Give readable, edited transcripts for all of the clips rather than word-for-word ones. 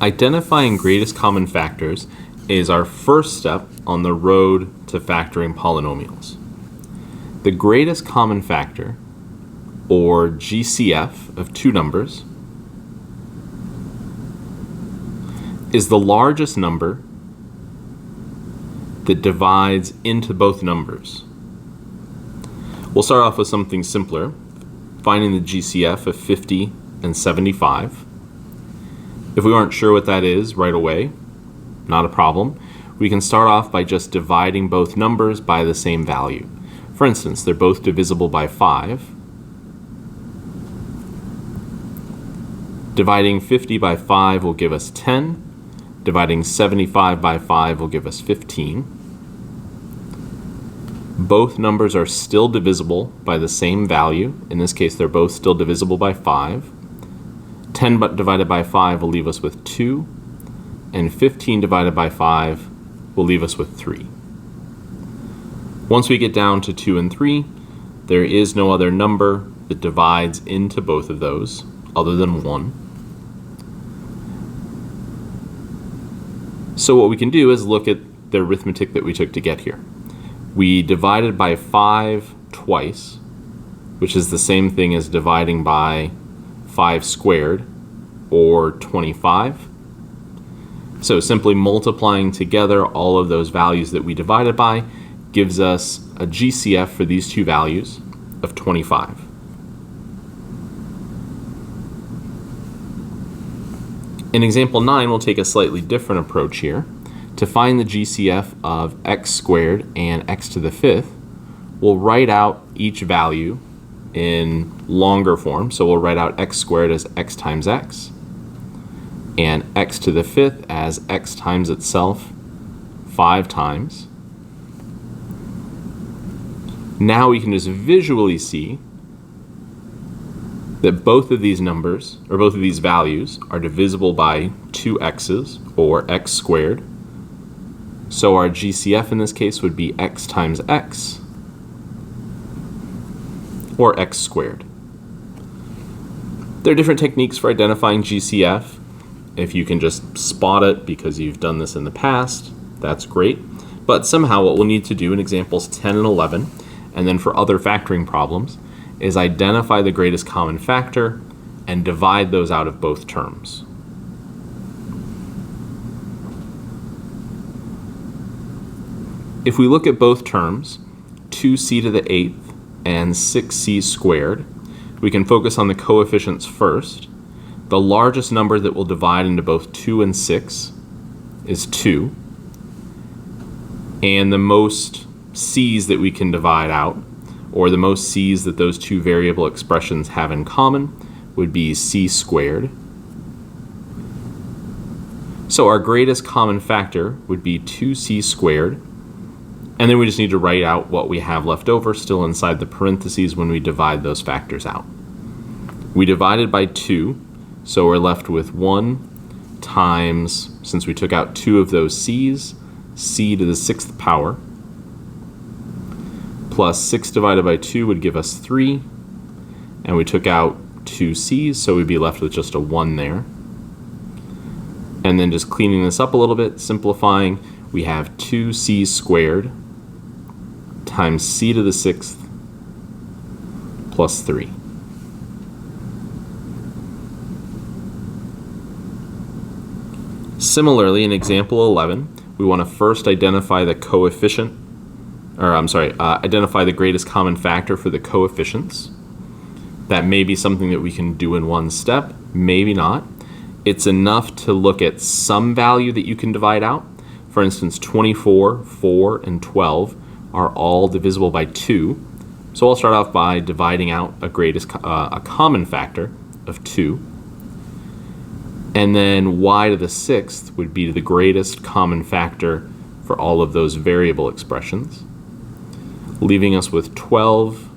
Identifying greatest common factors is our first step on the road to factoring polynomials. The greatest common factor, or GCF, of two numbers is the largest number that divides into both numbers. We'll start off with something simpler, finding the GCF of 50 and 75. If we aren't sure what that is right away, not a problem. We can start off by just dividing both numbers by the same value. For instance, they're both divisible by 5. Dividing 50 by 5 will give us 10. Dividing 75 by 5 will give us 15. Both numbers are still divisible by the same value. In this case, they're both still divisible by 5. 10 divided by 5 will leave us with 2, and 15 divided by 5 will leave us with 3. Once we get down to 2 and 3, there is no other number that divides into both of those other than 1. So what we can do is look at the arithmetic that we took to get here. We divided by 5 twice, which is the same thing as dividing by 5 squared, or 25. So simply multiplying together all of those values that we divided by gives us a GCF for these two values of 25. In example 9, we'll take a slightly different approach here. To find the GCF of x squared and x to the 5th, we'll write out each value in longer form. So we'll write out x squared as x times x, and x to the 5th as x times itself 5 times. Now we can just visually see that both of these numbers, or both of these values, are divisible by 2 x's, or x squared. So our GCF in this case would be x times x, or x squared. There are different techniques for identifying GCF. If you can just spot it because you've done this in the past, that's great. But somehow what we'll need to do in examples 10 and 11, and then for other factoring problems, is identify the greatest common factor and divide those out of both terms. If we look at both terms, 2c to the 8th and 6c squared, we can focus on the coefficients first. The largest number that will divide into both 2 and 6 is 2. And the most c's that we can divide out, or the most c's that those two variable expressions have in common, would be c squared. So our greatest common factor would be 2c squared. And then we just need to write out what we have left over still inside the parentheses when we divide those factors out. We divided by 2. So we're left with 1 times, since we took out 2 of those c's, c to the 6th power, plus 6 divided by 2 would give us 3, and we took out 2 c's, so we'd be left with just a 1 there. And then just cleaning this up a little bit, simplifying, we have 2c squared times c to the 6th plus 3. Similarly, in example 11, we want to first identify the identify the greatest common factor for the coefficients. That may be something that we can do in one step, maybe not. It's enough to look at some value that you can divide out. For instance, 24, 4, and 12 are all divisible by 2. So I'll start off by dividing out a common factor of 2. And then y to the 6th would be the greatest common factor for all of those variable expressions, leaving us with 12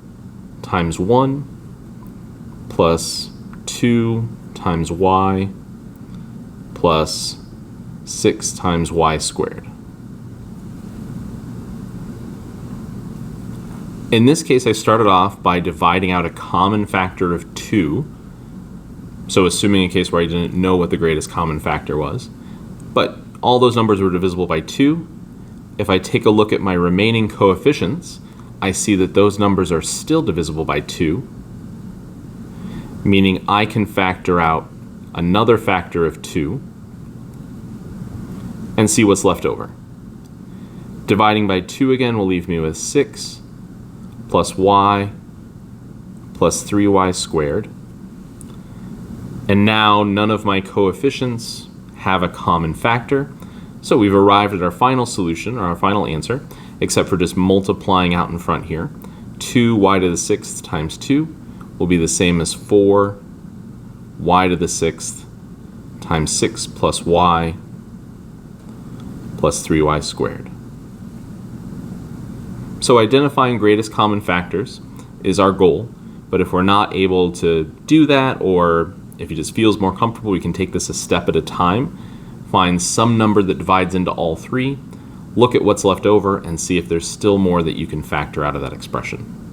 times 1 plus 2 times y plus 6 times y squared. In this case, I started off by dividing out a common factor of 2 So assuming a case where I didn't know what the greatest common factor was, but all those numbers were divisible by 2, if I take a look at my remaining coefficients, I see that those numbers are still divisible by 2, meaning I can factor out another factor of 2 and see what's left over. Dividing by 2 again will leave me with 6 plus y plus 3y squared. And now none of my coefficients have a common factor, so we've arrived at our final solution, or our final answer, except for just multiplying out in front here. 2y to the 6th times 2 will be the same as 4y to the 6th times 6 plus y plus 3y squared. So identifying greatest common factors is our goal, but if we're not able to do that, or if it just feels more comfortable, we can take this a step at a time, find some number that divides into all 3, look at what's left over, and see if there's still more that you can factor out of that expression.